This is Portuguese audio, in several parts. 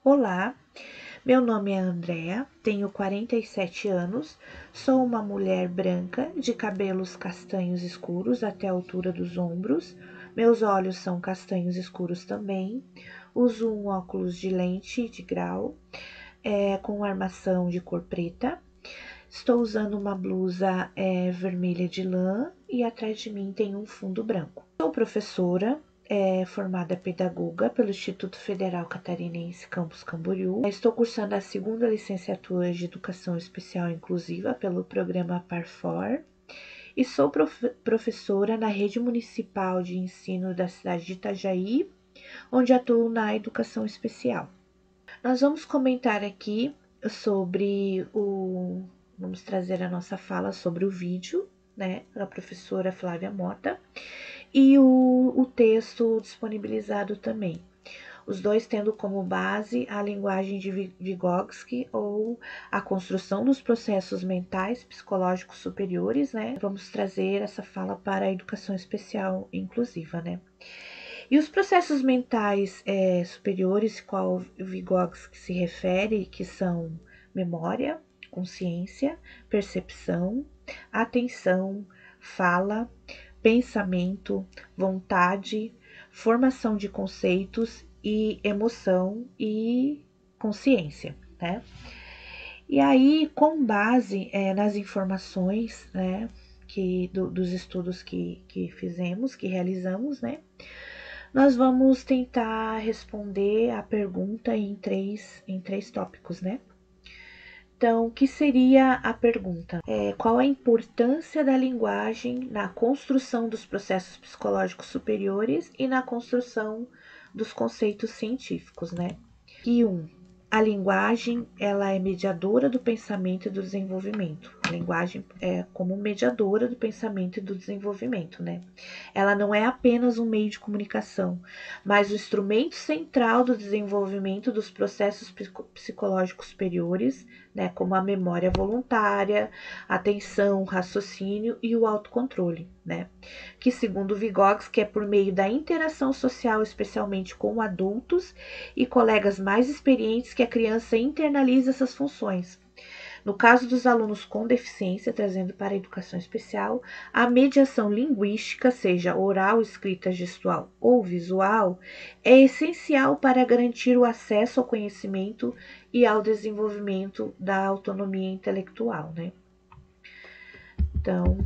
Olá, meu nome é Andrea, tenho 47 anos, sou uma mulher branca de cabelos castanhos escuros até a altura dos ombros, meus olhos são castanhos escuros também, uso um óculos de lente de grau com armação de cor preta, estou usando uma blusa vermelha de lã e atrás de mim tem um fundo branco. Sou professora. Formada pedagoga pelo Instituto Federal Catarinense Campus Camboriú. Estou cursando a segunda licenciatura de Educação Especial Inclusiva pelo programa PAR4 e sou professora na rede municipal de ensino da cidade de Itajaí, onde atuo na educação especial. Nós vamos comentar aqui vamos trazer a nossa fala sobre o vídeo, né, da professora Flávia Mota, e o texto disponibilizado também. Os dois tendo como base a linguagem de Vygotsky ou a construção dos processos mentais psicológicos superiores, né? Vamos trazer essa fala para a educação especial inclusiva, né? E os processos mentais superiores, qual Vygotsky se refere, que são memória, consciência, percepção, atenção, fala, pensamento, vontade, formação de conceitos e emoção e consciência, né? E aí, com base nas informações, né, dos estudos que fizemos, que realizamos, né, nós vamos tentar responder a pergunta em três tópicos, né? Então, o que seria a pergunta? Qual a importância da linguagem na construção dos processos psicológicos superiores e na construção dos conceitos científicos, né? E a linguagem, ela é mediadora do pensamento e do desenvolvimento. A linguagem é como mediadora do pensamento e do desenvolvimento, né? Ela não é apenas um meio de comunicação, mas o instrumento central do desenvolvimento dos processos psicológicos superiores, né? Como a memória voluntária, a atenção, o raciocínio e o autocontrole, né? Que segundo Vygotsky é por meio da interação social, especialmente com adultos e colegas mais experientes, que a criança internaliza essas funções. No caso dos alunos com deficiência, trazendo para a educação especial, a mediação linguística, seja oral, escrita, gestual ou visual, é essencial para garantir o acesso ao conhecimento e ao desenvolvimento da autonomia intelectual, né? Então,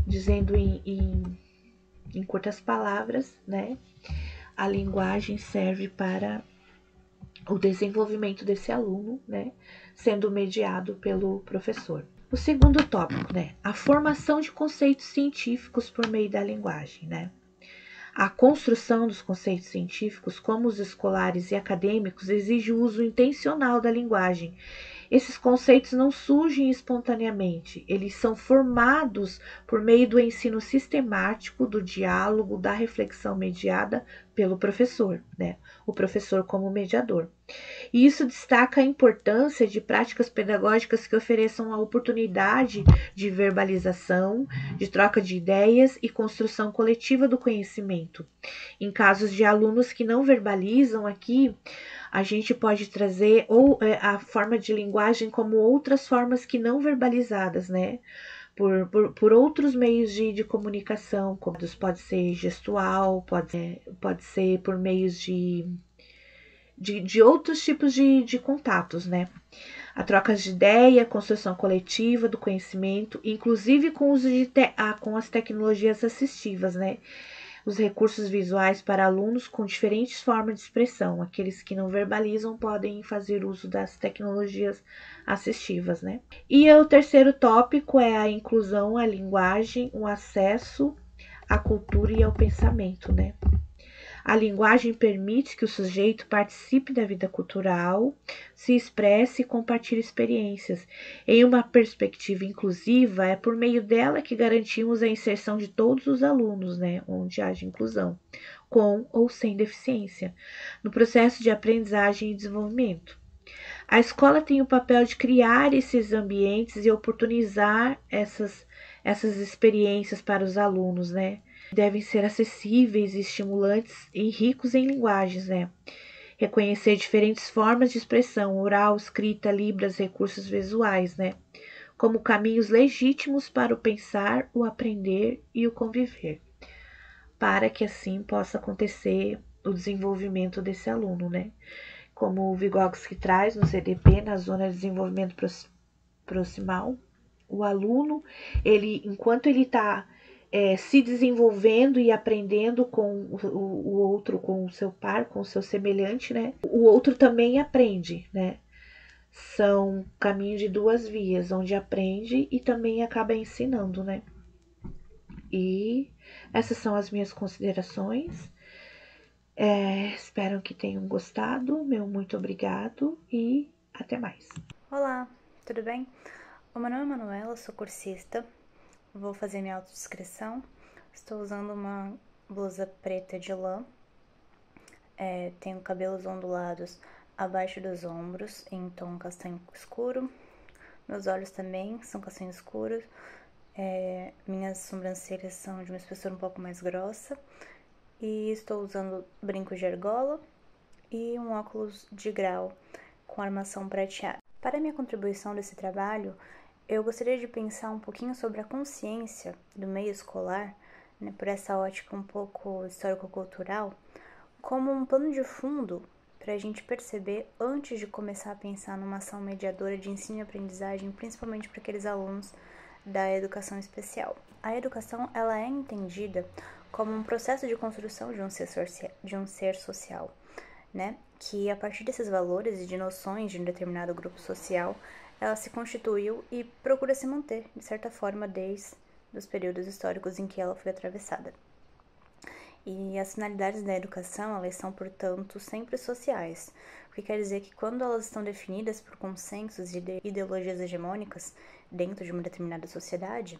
dizendo em curtas palavras, né? A linguagem serve para o desenvolvimento desse aluno, né, sendo mediado pelo professor. O segundo tópico, né, a formação de conceitos científicos por meio da linguagem, né. A construção dos conceitos científicos, como os escolares e acadêmicos, exige o uso intencional da linguagem. Esses conceitos não surgem espontaneamente, eles são formados por meio do ensino sistemático, do diálogo, da reflexão mediada pelo professor, né? O professor como mediador. E isso destaca a importância de práticas pedagógicas que ofereçam a oportunidade de verbalização, de troca de ideias e construção coletiva do conhecimento. Em casos de alunos que não verbalizam aqui, a gente pode trazer a forma de linguagem como outras formas que não verbalizadas, né? Por outros meios de comunicação, como pode ser gestual, pode ser por meios de outros tipos de contatos, né? A troca de ideia, a construção coletiva do conhecimento, inclusive com o uso com as tecnologias assistivas, né? Os recursos visuais para alunos com diferentes formas de expressão. Aqueles que não verbalizam podem fazer uso das tecnologias assistivas, né? E o terceiro tópico é a inclusão à linguagem, o acesso à cultura e ao pensamento, né? A linguagem permite que o sujeito participe da vida cultural, se expresse e compartilhe experiências. Em uma perspectiva inclusiva, é por meio dela que garantimos a inserção de todos os alunos, né, onde haja inclusão, com ou sem deficiência, no processo de aprendizagem e desenvolvimento. A escola tem o papel de criar esses ambientes e oportunizar essas experiências para os alunos, né? Devem ser acessíveis, estimulantes e ricos em linguagens, né? reconhecer diferentes formas de expressão, oral, escrita, libras, recursos visuais, né? Como caminhos legítimos para o pensar, o aprender e o conviver, para que assim possa acontecer o desenvolvimento desse aluno, né? Como o Vygotsky traz no CDP, na zona de desenvolvimento proximal, o aluno, enquanto ele está se desenvolvendo e aprendendo com o outro, com o seu par, com o seu semelhante, né? O outro também aprende, né? São caminhos de duas vias, onde aprende e também acaba ensinando, né? E essas são as minhas considerações. Espero que tenham gostado. Meu muito obrigado e até mais. Olá, tudo bem? O meu nome é Manuela, sou cursista. Vou fazer minha autodescrição. Estou usando uma blusa preta de lã. Tenho cabelos ondulados abaixo dos ombros, em tom castanho escuro. Meus olhos também são castanho escuros. Minhas sobrancelhas são de uma espessura um pouco mais grossa. E estou usando brinco de argola e um óculos de grau com armação prateada. Para minha contribuição desse trabalho, eu gostaria de pensar um pouquinho sobre a consciência do meio escolar, né, por essa ótica um pouco histórico-cultural, como um plano de fundo para a gente perceber antes de começar a pensar numa ação mediadora de ensino e aprendizagem, principalmente para aqueles alunos da educação especial. A educação ela é entendida como um processo de construção de um ser social, né? Que a partir desses valores e de noções de um determinado grupo social, ela se constituiu e procura se manter, de certa forma, desde os períodos históricos em que ela foi atravessada. E as finalidades da educação, elas são, portanto, sempre sociais, o que quer dizer que quando elas estão definidas por consensos e ideologias hegemônicas dentro de uma determinada sociedade,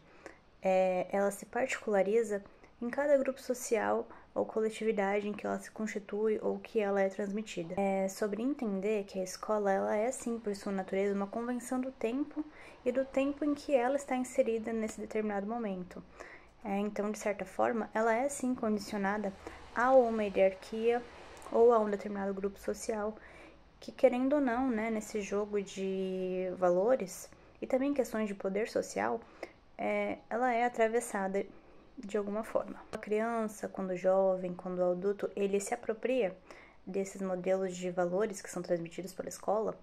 ela se particulariza em cada grupo social ou coletividade em que ela se constitui ou que ela é transmitida. É sobre entender que a escola ela é, sim, por sua natureza, uma convenção do tempo e do tempo em que ela está inserida nesse determinado momento. Então, de certa forma, ela é, sim, condicionada a uma hierarquia ou a um determinado grupo social que, querendo ou não, né, nesse jogo de valores e também questões de poder social, ela é atravessada de alguma forma. A criança, quando jovem, quando adulto, ele se apropria desses modelos de valores que são transmitidos pela escola,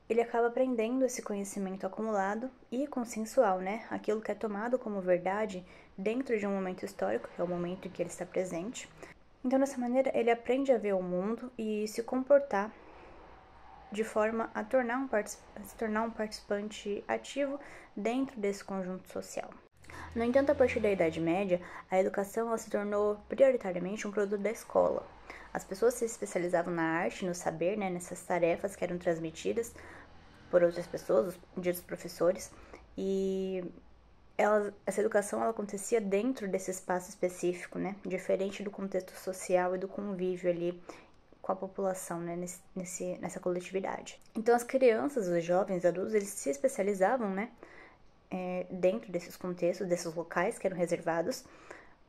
ele acaba aprendendo esse conhecimento acumulado e consensual, né? Aquilo que é tomado como verdade dentro de um momento histórico, que é o momento em que ele está presente. Então, dessa maneira, ele aprende a ver o mundo e se comportar de forma a se tornar um participante ativo dentro desse conjunto social. No entanto, a partir da Idade Média, a educação ela se tornou prioritariamente um produto da escola. As pessoas se especializavam na arte, no saber, né, nessas tarefas que eram transmitidas por outras pessoas, os ditos professores, e essa educação ela acontecia dentro desse espaço específico, né, diferente do contexto social e do convívio ali com a população, né, nessa coletividade. Então, as crianças, os jovens, os adultos, eles se especializavam, né, dentro desses contextos, desses locais que eram reservados,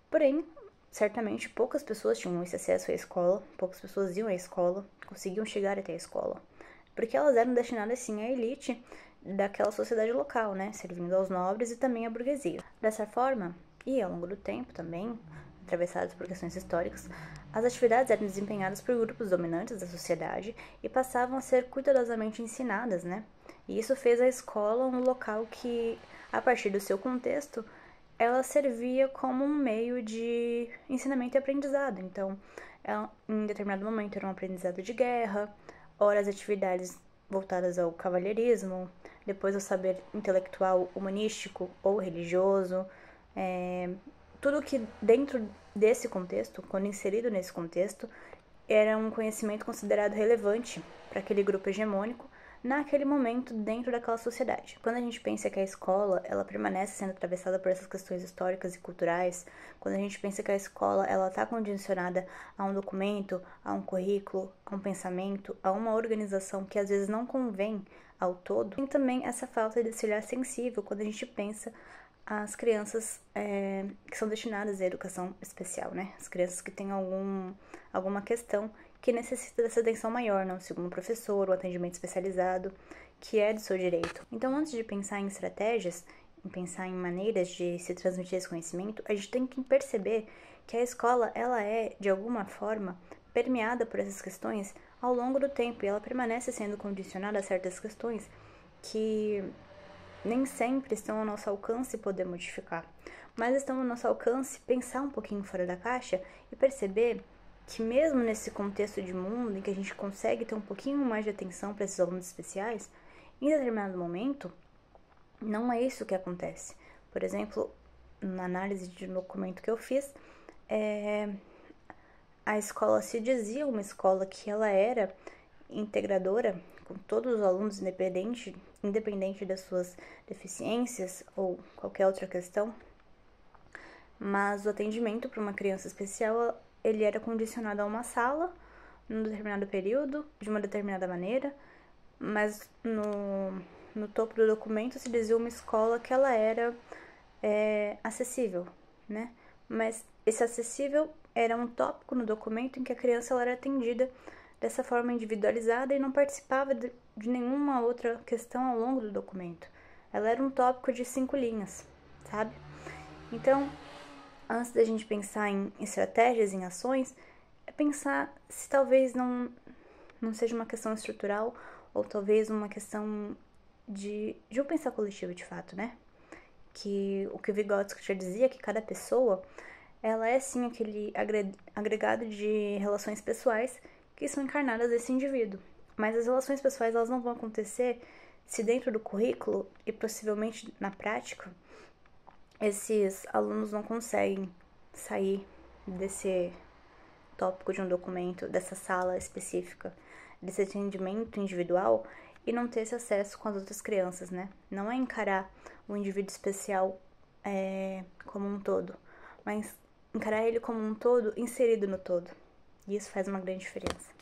porém, certamente poucas pessoas tinham esse acesso à escola, poucas pessoas iam à escola, conseguiam chegar até a escola, porque elas eram destinadas, sim, à elite daquela sociedade local, né, servindo aos nobres e também à burguesia. Dessa forma, e ao longo do tempo também, atravessados por questões históricas, as atividades eram desempenhadas por grupos dominantes da sociedade e passavam a ser cuidadosamente ensinadas, né? E isso fez a escola um local que, a partir do seu contexto, ela servia como um meio de ensinamento e aprendizado. Então, em determinado momento era um aprendizado de guerra, ora as atividades voltadas ao cavalheirismo, depois ao saber intelectual humanístico ou religioso, tudo que dentro desse contexto, quando inserido nesse contexto, era um conhecimento considerado relevante para aquele grupo hegemônico naquele momento dentro daquela sociedade. Quando a gente pensa que a escola ela permanece sendo atravessada por essas questões históricas e culturais, quando a gente pensa que a escola ela está condicionada a um documento, a um currículo, a um pensamento, a uma organização que às vezes não convém ao todo, tem também essa falta desse olhar sensível quando a gente pensa as crianças que são destinadas à educação especial, né? As crianças que têm alguma questão que necessita dessa atenção maior, não segundo o professor, o atendimento especializado, que é do seu direito. Então, antes de pensar em estratégias, em pensar em maneiras de se transmitir esse conhecimento, a gente tem que perceber que a escola, ela é, de alguma forma, permeada por essas questões ao longo do tempo, e ela permanece sendo condicionada a certas questões que nem sempre estão ao nosso alcance poder modificar, mas estão ao nosso alcance pensar um pouquinho fora da caixa e perceber que mesmo nesse contexto de mundo em que a gente consegue ter um pouquinho mais de atenção para esses alunos especiais, em determinado momento, não é isso que acontece. Por exemplo, na análise de documento que eu fiz, a escola se dizia uma escola que ela era integradora com todos os alunos, independente das suas deficiências ou qualquer outra questão, mas o atendimento para uma criança especial, ele era condicionado a uma sala, num determinado período, de uma determinada maneira, mas no topo do documento se dizia uma escola que ela era acessível, né? Mas esse acessível era um tópico no documento em que a criança ela era atendida dessa forma individualizada e não participava de nenhuma outra questão ao longo do documento. Ela era um tópico de 5 linhas, sabe? Então, antes da gente pensar em estratégias, em ações, é pensar se talvez não seja uma questão estrutural ou talvez uma questão de um pensar coletivo de fato, né? Que o que o Vygotsky já dizia, que cada pessoa, ela é sim aquele agregado de relações pessoais que são encarnadas desse indivíduo. Mas as relações pessoais, elas não vão acontecer se dentro do currículo e possivelmente na prática, esses alunos não conseguem sair desse tópico de um documento, dessa sala específica, desse atendimento individual e não ter esse acesso com as outras crianças, né? Não é encarar o indivíduo especial como um todo, mas encarar ele como um todo inserido no todo. E isso faz uma grande diferença.